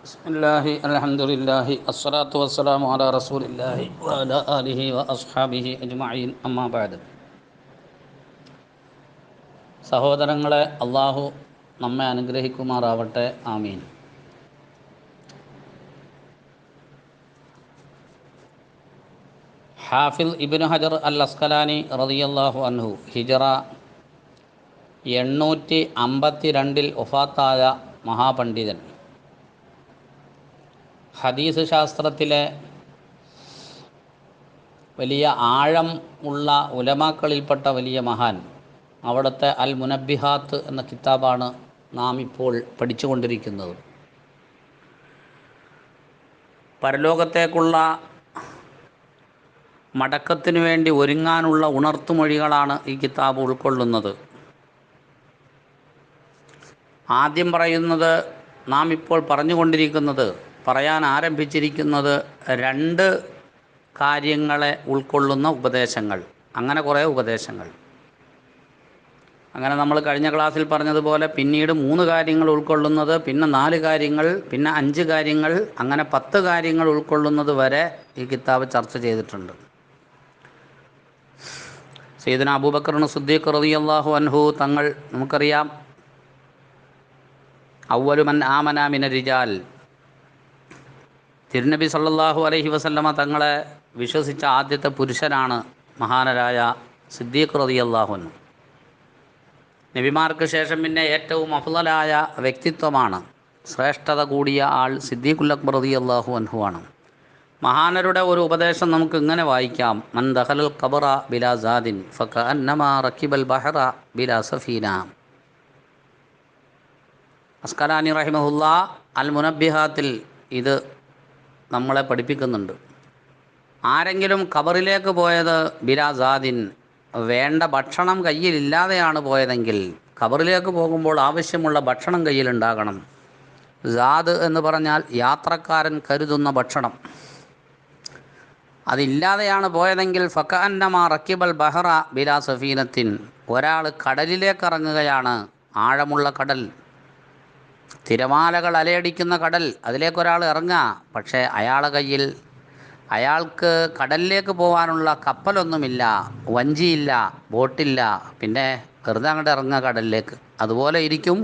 ബിസ്മില്ലാഹി അൽഹംദുലില്ലാഹി അസ്സലാത്തു വസ്സലാമു അലാ റസൂലില്ലാഹി വഅലാ ആലിഹി വഅസ്ഹാബിഹി അജ്മഈൻ അമ്മാ ബഅദ്. സഹോദരങ്ങളെ, അള്ളാഹു നമ്മെ അനുഗ്രഹിക്കുമാറാവട്ടെ. ആമീൻ. ഹാഫിൽ ഇബ്നു ഹജർ അൽ അസ്കലാനി റളിയല്ലാഹു അൻഹു ഹിജറ 852 വഫാത്തായ മഹാപണ്ഡിതൻ. ഹദീസ് ശാസ്ത്രത്തിലെ വലിയ ആഴം ഉള്ള ഉലമാക്കളിൽപ്പെട്ട വലിയ മഹാൻ. അവിടുത്തെ അൽ മുനബ്ബിഹാത്ത് എന്ന കിതാബാണ് നാം ഇപ്പോൾ പഠിച്ചുകൊണ്ടിരിക്കുന്നത്. പരലോകത്തേക്കുള്ള മടക്കത്തിനു വേണ്ടി ഒരുങ്ങാനുള്ള ഉണർത്തുമൊഴികളാണ് ഈ കിതാബ് ഉൾക്കൊള്ളുന്നത്. ആദ്യം പറയുന്നത്, നാം ഇപ്പോൾ പറഞ്ഞുകൊണ്ടിരിക്കുന്നത്, പറയാൻ ആരംഭിച്ചിരിക്കുന്നത് രണ്ട് കാര്യങ്ങളെ ഉൾക്കൊള്ളുന്ന ഉപദേശങ്ങൾ. അങ്ങനെ കുറേ ഉപദേശങ്ങൾ. അങ്ങനെ നമ്മൾ കഴിഞ്ഞ ക്ലാസ്സിൽ പറഞ്ഞതുപോലെ പിന്നീട് 3 കാര്യങ്ങൾ ഉൾക്കൊള്ളുന്നത്, പിന്നെ 4 കാര്യങ്ങൾ, പിന്നെ 5 കാര്യങ്ങൾ, അങ്ങനെ 10 കാര്യങ്ങൾ ഉൾക്കൊള്ളുന്നത് വരെ ഈ കിതാബ് ചർച്ച ചെയ്തിട്ടുണ്ട്. സയ്യിദുനാ അബൂബക്കർ സിദ്ദീഖ് റളിയല്ലാഹു അൻഹു തങ്ങൾ, നമുക്കറിയാം, അവ്വലു മൻ ആമന മിന റിജാൽ, തിരുനബി സല്ലല്ലാഹു അലൈഹി വസല്ലമ തങ്ങളെ വിശ്വസിച്ച ആദ്യത്തെ പുരുഷനാണ് മഹാനരായ സിദ്ദീഖ് റളിയല്ലാഹു അൻഹു. നബിമാർക്ക് ശേഷം പിന്നെ ഏറ്റവും അഫ്ളലായ വ്യക്തിത്വമാണ്, ശ്രേഷ്ഠത കൂടിയ ആൾ സിദ്ദീഖുൽ അക്ബർ റളിയല്ലാഹു അൻഹു ആണ്. മഹാനരുടെ ഒരു ഉപദേശം നമുക്ക് ഇങ്ങനെ വായിക്കാം: മൻ ദഖലൽ ഖബറ ബിലാ സാദിൻ ഫകഅന്നമാ റക്കിബൽ ബഹറ ബിലാ സഫീന. അസ്കലാനി റഹിമഹുല്ലാ അൽ മുനബ്ബിഹാത്തിൽ ഇത് നമ്മളെ പഠിപ്പിക്കുന്നുണ്ട്. ആരെങ്കിലും ഖബറിലേക്ക് പോയത് ബിലാ സാദിൻ, വേണ്ട ഭക്ഷണം കയ്യിലില്ലാതെയാണ് പോയതെങ്കിൽ, ഖബറിലേക്ക് പോകുമ്പോൾ ആവശ്യമുള്ള ഭക്ഷണം കയ്യിലുണ്ടാകണം. സാദ് എന്ന് പറഞ്ഞാൽ യാത്രക്കാരൻ കരുതുന്ന ഭക്ഷണം. അതില്ലാതെയാണ് പോയതെങ്കിൽ ഫകഅന്നമാ റക്കിബൽ ബഹറ ബിലാ സഫീനത്തിൻ, ഒരാൾ കടലിലേക്ക് ഇറങ്ങുകയാണ്. ആഴമുള്ള കടൽ, തിരമാലകൾ അലയടിക്കുന്ന കടൽ, അതിലേക്കൊരാൾ ഇറങ്ങുക. പക്ഷേ അയാൾക്ക് കടലിലേക്ക് പോകാനുള്ള കപ്പലൊന്നുമില്ല, വഞ്ചിയില്ല, ബോട്ടില്ല. പിന്നെ വെറുതെ അങ്ങോട്ട് ഇറങ്ങുക കടലിലേക്ക്. അതുപോലെ ഇരിക്കും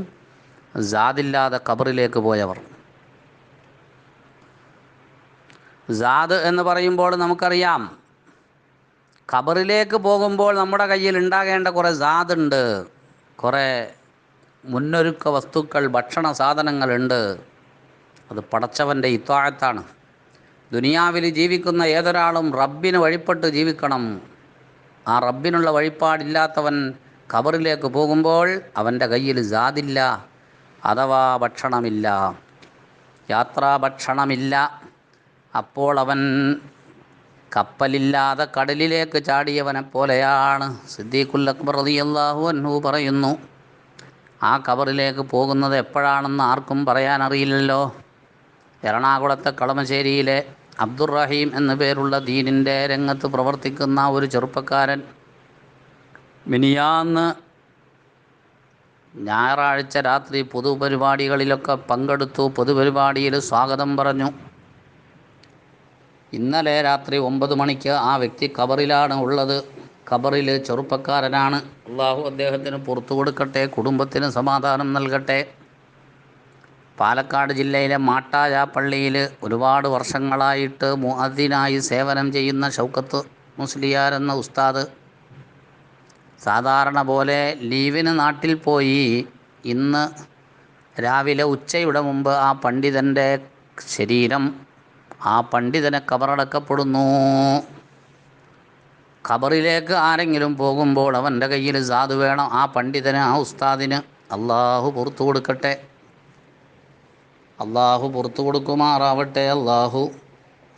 സാദില്ലാതെ ഖബറിലേക്ക് പോയവർ. സാദ് എന്ന് പറയുമ്പോൾ നമുക്കറിയാം, ഖബറിലേക്ക് പോകുമ്പോൾ നമ്മുടെ കയ്യിൽ ഉണ്ടാകേണ്ട കുറേ സാദുണ്ട്, കുറേ മുന്നൊരുക്ക വസ്തുക്കൾ, ഭക്ഷണ സാധനങ്ങളുണ്ട്. അത് പടച്ചവൻ്റെ ഇത്വാഅത്താണ്. ദുനിയാവിൽ ജീവിക്കുന്ന ഏതൊരാളും റബ്ബിന് വഴിപ്പെട്ട് ജീവിക്കണം. ആ റബ്ബിനുള്ള വഴിപ്പാടില്ലാത്തവൻ ഖബറിലേക്ക് പോകുമ്പോൾ അവൻ്റെ കയ്യിൽ സാദില്ല, അഥവാ ഭക്ഷണമില്ല, യാത്രാ ഭക്ഷണമില്ല. അപ്പോൾ അവൻ കപ്പലില്ലാതെ കടലിലേക്ക് ചാടിയവനെ പോലെയാണ്. സിദ്ദീഖുൽ അക്ബർ റളിയല്ലാഹു അൻഹു പറയുന്നു, ആ ഖബറിലേക്ക് പോകുന്നത് എപ്പോഴാണെന്ന് ആർക്കും പറയാനറിയില്ലല്ലോ. എറണാകുളത്തെ കളമശ്ശേരിയിലെ അബ്ദുറഹീം എന്നു പേരുള്ള ദീനിൻ്റെ രംഗത്ത് പ്രവർത്തിക്കുന്ന ഒരു ചെറുപ്പക്കാരൻ മിനിയാന്ന് ഞായറാഴ്ച രാത്രി പൊതുപരിപാടികളിലൊക്കെ പങ്കെടുത്തു. പൊതുപരിപാടിയിൽ സ്വാഗതം പറഞ്ഞു. ഇന്നലെ രാത്രി 9 മണിക്ക് ആ വ്യക്തി ഖബറിലാണ് ഉള്ളത്. ഖബറിൽ ചെറുപ്പക്കാരനാണ്. അള്ളാഹു അദ്ദേഹത്തിന് പുറത്തു കൊടുക്കട്ടെ, കുടുംബത്തിന് സമാധാനം നൽകട്ടെ. പാലക്കാട് ജില്ലയിലെ മാട്ടായ പള്ളിയിൽ ഒരുപാട് വർഷങ്ങളായിട്ട് മുഅദ്ദിനായി സേവനം ചെയ്യുന്ന ഷൗക്കത്ത് മുസ്ലിയാർ എന്ന ഉസ്താദ് സാധാരണ പോലെ ലീവിന് നാട്ടിൽ പോയി. ഇന്ന് രാവിലെ ഉച്ചയുടെ മുമ്പ് ആ പണ്ഡിതൻ്റെ ശരീരം, ആ പണ്ഡിതനെ ഖബറടക്കപ്പെടുന്നു. ഖബറിലേക്ക് ആരെങ്കിലും പോകുമ്പോൾ അവൻ്റെ കയ്യിൽ സാദ് വേണം. ആ പണ്ഡിതന്, ആ ഉസ്താദിന് അള്ളാഹു പുറത്തു കൊടുക്കട്ടെ, അള്ളാഹു പുറത്തു കൊടുക്കുമാറാവട്ടെ. അള്ളാഹു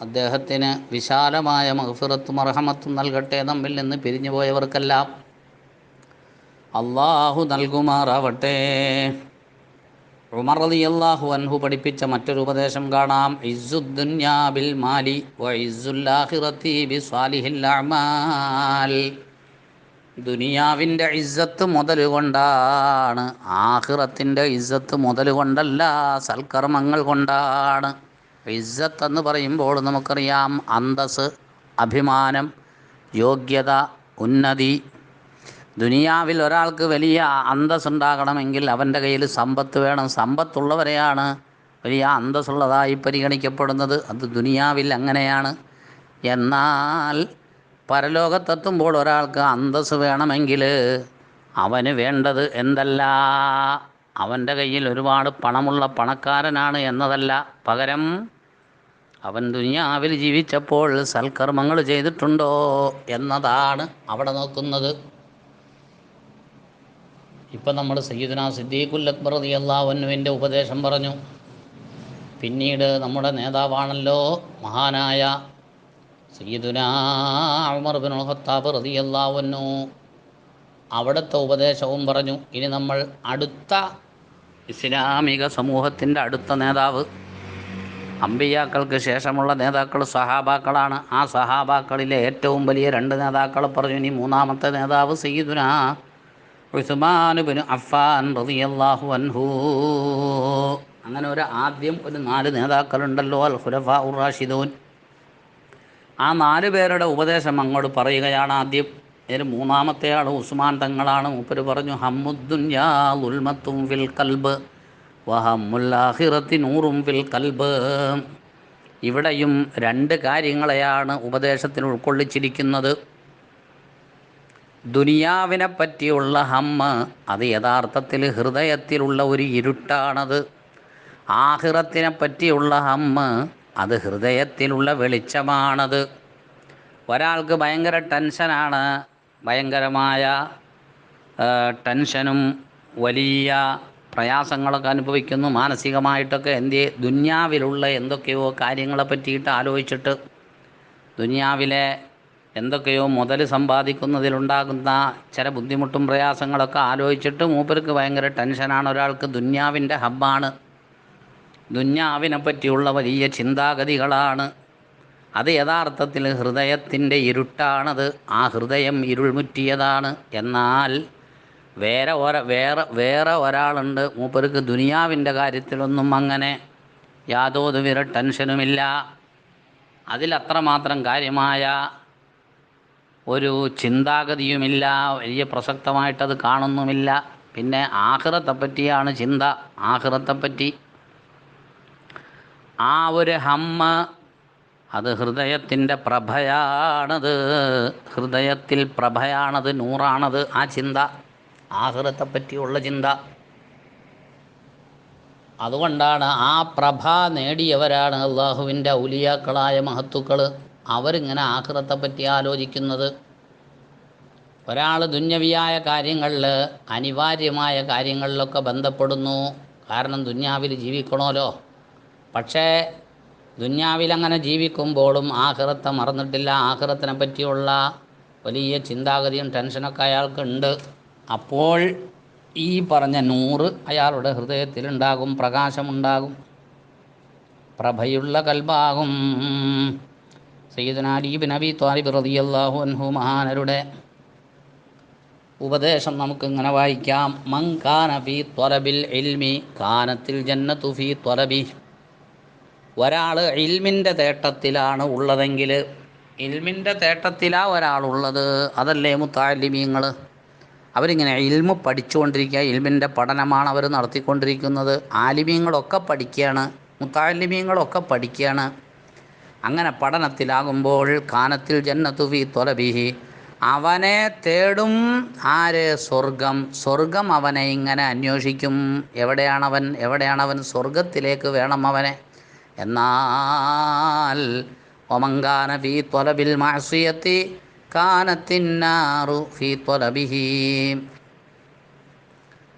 അദ്ദേഹത്തിന് വിശാലമായ മഗ്ഫിറത്തും മർഹമത്തും നൽകട്ടെ. നമ്മിൽ നിന്ന് പിരിഞ്ഞു പോയവർക്കെല്ലാം അള്ളാഹു നൽകുമാറാവട്ടെ. ഉമർ റളിയല്ലാഹു അൻഹു പഠിപ്പിച്ച മറ്റൊരു ഉപദേശം കാണാം: ഇസ്സുദ്ദുന്യാ ബിൽ മാലി വ ഇസ്സുൽ ആഖിറതി ബിസ്വാലിഹിൽ അഅമാൽ. ദുനിയാവിൻ്റെ ഇസ്സത്ത് മുതൽ കൊണ്ടാണ്, ആഖിറത്തിൻ്റെ ഇസ്സത്ത് മുതൽ കൊണ്ടല്ല, സൽക്കർമ്മങ്ങൾ കൊണ്ടാണ്. ഇസ്സത്ത് എന്ന് പറയുമ്പോൾ നമുക്കറിയാം അന്തസ്, അഭിമാനം, യോഗ്യത, ഉന്നതി. ദുനിയാവിൽ ഒരാൾക്ക് വലിയ അന്തസ്സുണ്ടാകണമെങ്കിൽ അവൻ്റെ കയ്യിൽ സമ്പത്ത് വേണം. സമ്പത്തുള്ളവരെയാണ് വലിയ അന്തസ്സുള്ളതായി പരിഗണിക്കപ്പെടുന്നത്. അത് ദുനിയാവിൽ അങ്ങനെയാണ്. എന്നാൽ പരലോകത്തെത്തുമ്പോൾ ഒരാൾക്ക് അന്തസ്സ് വേണമെങ്കിൽ അവന് വേണ്ടത് എന്തല്ല, അവൻ്റെ കയ്യിൽ ഒരുപാട് പണമുള്ള പണക്കാരനാണ് എന്നതല്ല. പകരം അവൻ ദുനിയാവിൽ ജീവിച്ചപ്പോൾ സൽക്കർമ്മങ്ങൾ ചെയ്തിട്ടുണ്ടോ എന്നതാണ് അവിടെ നോക്കുന്നത്. ഇപ്പം നമ്മൾ സയ്യിദുനാ സിദ്ദീഖുൽ അക്ബർ റളിയല്ലാഹു അൻഹുവിൻ്റെ ഉപദേശം പറഞ്ഞു. പിന്നീട് നമ്മുടെ നേതാവാണല്ലോ മഹാനായ സയ്യിദുനാ ഉമർ ഇബ്നുൽ ഖത്താബ് റളിയല്ലാഹു അൻഹു, അവിടുത്തെ ഉപദേശവും പറഞ്ഞു. ഇനി നമ്മൾ അടുത്ത ഇസ്ലാമിക സമൂഹത്തിൻ്റെ അടുത്ത നേതാവ്, അമ്പിയാക്കൾക്ക് ശേഷമുള്ള നേതാക്കൾ സഹാബാക്കളാണ്. ആ സഹാബാക്കളിലെ ഏറ്റവും വലിയ രണ്ട് നേതാക്കളെ പറഞ്ഞു. ഇനി മൂന്നാമത്തെ നേതാവ് സയ്യിദുനാ ഉസ്മാൻ ഇബ്നു അഫ്ഫാൻ റളിയല്ലാഹു അൻഹു. അങ്ങനെ ആദ്യം ഒരു 4 നേതാക്കളുണ്ടല്ലോ, അൽ ഖുലഫാ ഉർ റാഷിദൂൻ. ആ 4 പേരുടെ ഉപദേശം അങ്ങോട്ട് പറയുകയാണ് ആദ്യം. ഇതിൽ മൂന്നാമത്തെ ആൾ ഉസ്മാൻ തങ്ങളാണ്. മൂപ്പര് പറഞ്ഞു, ഹമ്മുദ്ദുന്യാ ദുൽമത്തും ഫിൽ ഖൽബ് വഹമ്മുൽ ആഖിറത്തി നൂറും ഫിൽ ഖൽബ്. ഇവിടെയും 2 കാര്യങ്ങളെയാണ് ഉപദേശത്തിൽ ഉൾക്കൊള്ളിച്ചിരിക്കുന്നത്. ദുനിയാവിനെ പറ്റിയുള്ള ഹമ്മ് അത് യഥാർത്ഥത്തിൽ ഹൃദയത്തിലുള്ള ഒരു ഇരുട്ടാണത്. ആഖിറത്തിനെ പറ്റിയുള്ള ഹമ്മ് അത് ഹൃദയത്തിലുള്ള വെളിച്ചമാണത്. ഒരാൾക്ക് ഭയങ്കര ടെൻഷനാണ്, ഭയങ്കരമായ ടെൻഷനും വലിയ പ്രയാസങ്ങളൊക്കെ അനുഭവിക്കുന്നു മാനസികമായിട്ടൊക്കെ. ദുനിയാവിലുള്ള എന്തൊക്കെയോ കാര്യങ്ങളെ പറ്റിയിട്ട് ആലോചിച്ചിട്ട്, ദുനിയാവിലെ എന്തൊക്കെയോ മുതൽ സമ്പാദിക്കുന്നതിലുണ്ടാകുന്ന ചില ബുദ്ധിമുട്ടും പ്രയാസങ്ങളൊക്കെ ആലോചിച്ചിട്ട് മൂപ്പർക്ക് ഭയങ്കര ടെൻഷനാണ്. ഒരാൾക്ക് ദുനിയാവിൻ്റെ ഹബ്ബാണ്, ദുനിയാവിനെ പറ്റിയുള്ള വലിയ ചിന്താഗതികളാണ്. അത് യഥാർത്ഥത്തിൽ ഹൃദയത്തിൻ്റെ ഇരുട്ടാണത്. ആ ഹൃദയം ഇരുൾമുറ്റിയതാണ്. എന്നാൽ വേറെ ഒരാളുണ്ട്, മൂപ്പർക്ക് ദുനിയാവിൻ്റെ കാര്യത്തിലൊന്നും അങ്ങനെ യാതൊരുവിധ ടെൻഷനുമില്ല. അതിലത്രമാത്രം കാര്യമായ ഒരു ചിന്താഗതിയുമില്ല, വലിയ പ്രസക്തമായിട്ടത് കാണുന്നുമില്ല. പിന്നെ ആഖിറത്തെപ്പറ്റിയാണ് ചിന്ത. ആഖിറത്തെപ്പറ്റി ആ ഒരു ഹമ്മ അത് ഹൃദയത്തിൻ്റെ പ്രഭയാണത്. ഹൃദയത്തിൽ പ്രഭയാണത്, നൂറാണത് ആ ചിന്ത, ആഖിറത്തെപ്പറ്റിയുള്ള ചിന്ത. അതുകൊണ്ടാണ് ആ പ്രഭ നേടിയവരാണ് അള്ളാഹുവിൻ്റെ ഔലിയാക്കളായ മഹത്തുക്കൾ. അവരിങ്ങനെ ആഖിറത്തെപ്പറ്റി ആലോചിക്കുന്നത്. ഒരാൾ ദുന്യവിയായ കാര്യങ്ങളിൽ, അനിവാര്യമായ കാര്യങ്ങളിലൊക്കെ ബന്ധപ്പെടുന്നു. കാരണം ദുന്യാവിൽ ജീവിക്കണമല്ലോ. പക്ഷേ ദുന്യാവിലങ്ങനെ ജീവിക്കുമ്പോഴും ആഖിറത്തെ മറന്നിട്ടില്ല. ആഖിറത്തിനെ പറ്റിയുള്ള വലിയ ചിന്താഗതിയും ടെൻഷനൊക്കെ അയാൾക്കുണ്ട്. അപ്പോൾ ഈ പറഞ്ഞ നൂറ് അയാളുടെ ഹൃദയത്തിലുണ്ടാകും, പ്രകാശമുണ്ടാകും, പ്രഭയുള്ള കൽബാകും. സയ്യിദുനാ അലി ഇബ്നു അബീ ത്വാലിബ് റളിയല്ലാഹു അൻഹു മഹാനരുടെ ഉപദേശം നമുക്കിങ്ങനെ വായിക്കാം. മൻ കാന ഫീ ത്വലബിൽ ഇൽമി കാനത്തിൽ ജന്നത്തു ഫീ ത്വലബി. ഒരാൾ ഇൽമിൻ്റെ തേട്ടത്തിലാണ് ഉള്ളതെങ്കിൽ, ഇൽമിൻ്റെ തേട്ടത്തിലാണ് ഒരാളുള്ളത്, അതല്ലേ മുത്തഅല്ലിമീങ്ങൾ. അവരിങ്ങനെ ഇൽമു പഠിച്ചുകൊണ്ടിരിക്കുക, ഇൽമിൻ്റെ പഠനമാണ് അവർ നടത്തിക്കൊണ്ടിരിക്കുന്നത്. ആലിമീങ്ങളൊക്കെ പഠിക്കുകയാണ്, മുത്തഅല്ലിമീങ്ങളൊക്കെ പഠിക്കുകയാണ്. അങ്ങനെ പഠനത്തിലാകുമ്പോൾ കാനത്തിൽ ജന്നത്തു ഫീ ത്വലബിഹി, അവനെ തേടും ആര്? സ്വർഗം. സ്വർഗം അവനെ ഇങ്ങനെ അന്വേഷിക്കും. എവിടെയാണവൻ? സ്വർഗത്തിലേക്ക് വേണം അവനെ. എന്നാൽ വമൻ കാന ഫീ ത്വലബിൽ മഅസിയത്തി കാനത്തിന്നാറു ഫീ ത്വലബിഹി.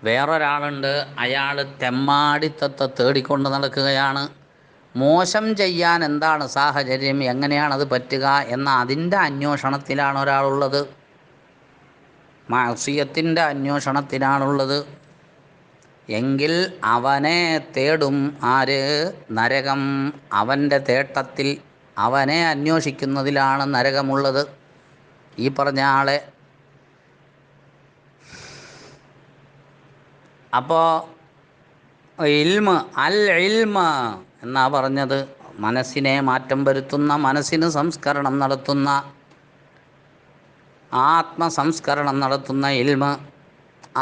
വേറൊരാളുണ്ട്, അയാൾ തെമ്മാടിത്തത്തെ തേടിക്കൊണ്ട് നടക്കുകയാണ്. മോശം ചെയ്യാൻ എന്താണ് സാഹചര്യം, എങ്ങനെയാണത് പറ്റുക എന്ന അതിൻ്റെ അന്വേഷണത്തിലാണ് ഒരാളുള്ളത്. മഅസിയത്തിൻ്റെ അന്വേഷണത്തിലാണുള്ളത്. എങ്കിൽ അവനെ തേടും ആര്? നരകം. അവൻ്റെ തേട്ടത്തിൽ, അവനെ അന്വേഷിക്കുന്നതിലാണ് നരകമുള്ളത്. ഈ പറഞ്ഞ ആളെ അപ്പോൾ ഇൽമ് അൽ ഇൽമ എന്നാ പറഞ്ഞത്, മനസ്സിനെ മാറ്റം വരുത്തുന്ന, മനസ്സിന് സംസ്കരണം നടത്തുന്ന, ആത്മസംസ്കരണം നടത്തുന്ന ഇൽമ്,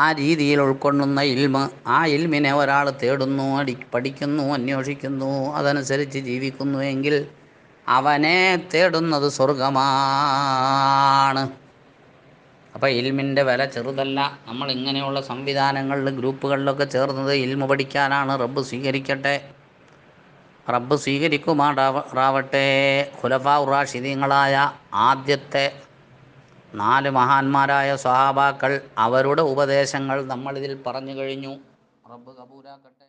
ആ രീതിയിൽ ഉൾക്കൊള്ളുന്ന ഇൽമ്. ആ ഇൽമിനെ ഒരാൾ തേടുന്നു, പഠിക്കുന്നു, അന്വേഷിക്കുന്നു, അതനുസരിച്ച് ജീവിക്കുന്നു എങ്കിൽ അവനെ തേടുന്നത് സ്വർഗമാണ്. അപ്പോൾ ഇൽമിൻ്റെ വില ചെറുതല്ല. നമ്മൾ ഇങ്ങനെയുള്ള സംവിധാനങ്ങളിൽ, ഗ്രൂപ്പുകളിലൊക്കെ ചേർന്നത് ഇൽമു പഠിക്കാനാണ്. റബ്ബ് സ്വീകരിക്കട്ടെ, റബ്ബ് സ്വീകരിക്കുമാറാവട്ടെ. ഖുലഫാഉർ റാഷിദീങ്ങളായ ആദ്യത്തെ 4 മഹാന്മാരായ സ്വഹാബാക്കൾ, അവരുടെ ഉപദേശങ്ങൾ നമ്മളിതിൽ പറഞ്ഞു കഴിഞ്ഞു. റബ്ബ് കബൂലാക്കട്ടെ.